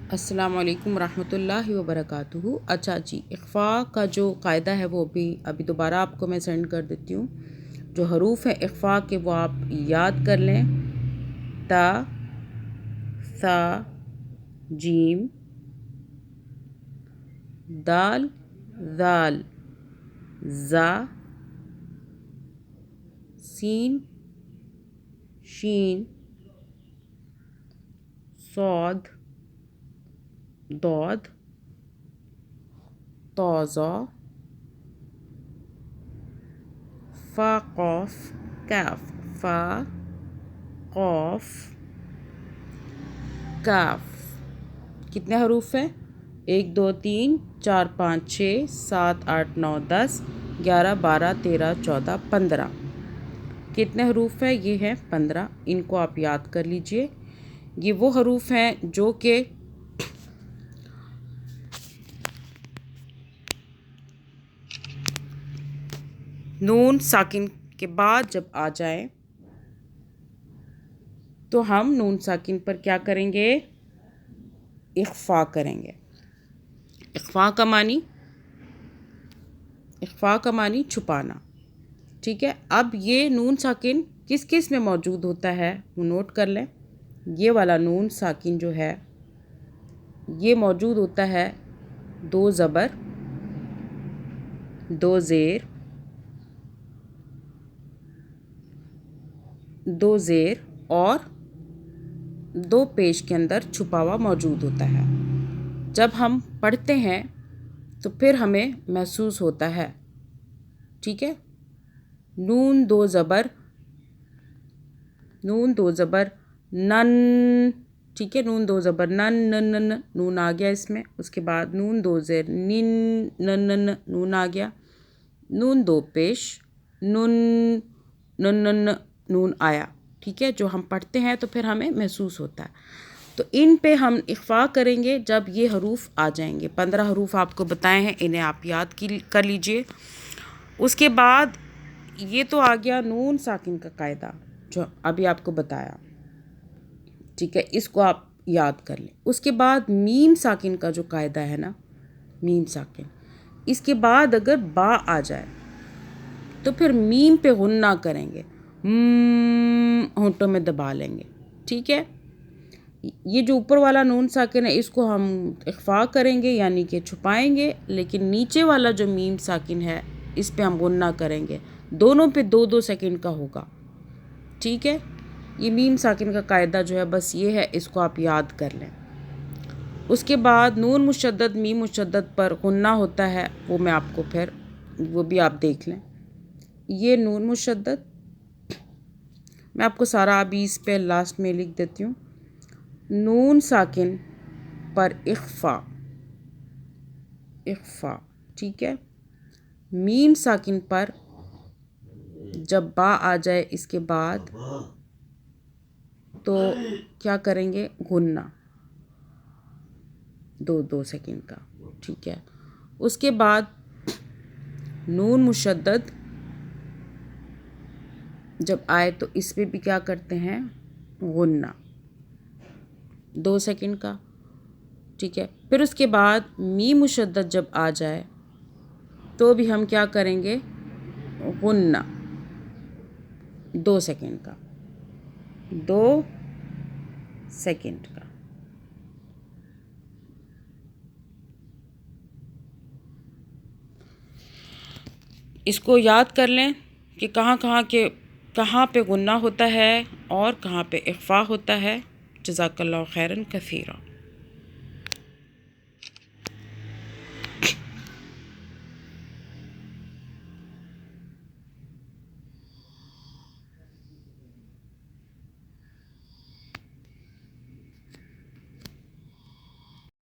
अस्सलामु अलैकुम रहमतुल्लाहि व बरकातुहू। अच्छा जी, इख्फ़ा का जो कायदा है वो अभी दोबारा आपको मैं सेंड कर देती हूँ। जो हरूफ हैं इख्फ़ा के वो आप याद कर लें। ता, सा, जीम, दाल, ज़ाल, ज़ा, सीन, शीन, सौद, दौद, तौज़ा, फ़ा, क़ाफ, काफ, फ़ा, क़ाफ, काफ। कितने हरूफ हैं? 1 2 3 4 5 6 7 8 9 10 11 12 13 14 15। कितने हरूफ हैं? ये हैं 15। इनको आप याद कर लीजिए। ये वो हरूफ हैं जो कि नून साकिन के बाद जब आ जाए तो हम नून साकिन पर क्या करेंगे? इख्फ़ा करेंगे। इख्फ़ा का मानी छुपाना। ठीक है, अब ये नून साकिन किस किस में मौजूद होता है वो नोट कर लें। ये वाला नून साकिन जो है ये मौजूद होता है 2 ज़बर, 2 ज़ेर, 2 ज़ेर और 2 पेश के अंदर छुपा हुआ मौजूद होता है। जब हम पढ़ते हैं तो फिर हमें महसूस होता है। ठीक है, नून 2 ज़बर नन। ठीक है, नून 2 ज़बर नन नन नन, नून आ गया इसमें। उसके बाद नून 2 ज़ेर निन नन नन, नून आ गया। नून 2 पेश नुन नन नन, नून आया। ठीक है, जो हम पढ़ते हैं तो फिर हमें महसूस होता है। तो इन पे हम इख्फ़ा करेंगे जब ये हरूफ आ जाएंगे। 15 हरूफ आपको बताए हैं, इन्हें आप याद कर लीजिए। उसके बाद ये तो आ गया नून साकिन का कायदा जो अभी आपको बताया। ठीक है, इसको आप याद कर लें। उसके बाद मीम साकिन का जो कायदा है ना, मीम साकिन, इसके बाद अगर बा आ जाए तो फिर मीम पे गुन्ना करेंगे, होंठों में दबा लेंगे। ठीक है, ये जो ऊपर वाला नून साकिन है इसको हम इख्फ़ा करेंगे यानी कि छुपाएंगे, लेकिन नीचे वाला जो मीम साकिन है इस पे हम गुन्ना करेंगे। दोनों पे 2-2 सेकंड का होगा। ठीक है, ये मीम साकिन का कायदा जो है बस ये है, इसको आप याद कर लें। उसके बाद नून मुशद्दद मीम मुशद्दद पर गुन्ना होता है, वो मैं आपको फिर वो भी आप देख लें। ये नून मुशद्दद मैं आपको सारा अभी इस पे लास्ट में लिख देती हूँ। नून साकिन पर इख्फ़ा। ठीक है, मीम साकिन पर जब बा आ जाए इसके बाद तो क्या करेंगे? गुन्ना 2-2 सेकंड का। ठीक है, उसके बाद नून मुशद्दद जब आए तो इस पे भी क्या करते हैं? गुन्ना 2 सेकंड का। ठीक है, फिर उसके बाद मीम मुशद्दद जब आ जाए तो भी हम क्या करेंगे? गुन्ना 2 सेकंड का। 2 सेकंड का। इसको याद कर लें कि कहाँ पे गुन्ना होता है और कहाँ पे इख्फ़ा होता है। जज़ाकल्लाहु खैरन कसीरा।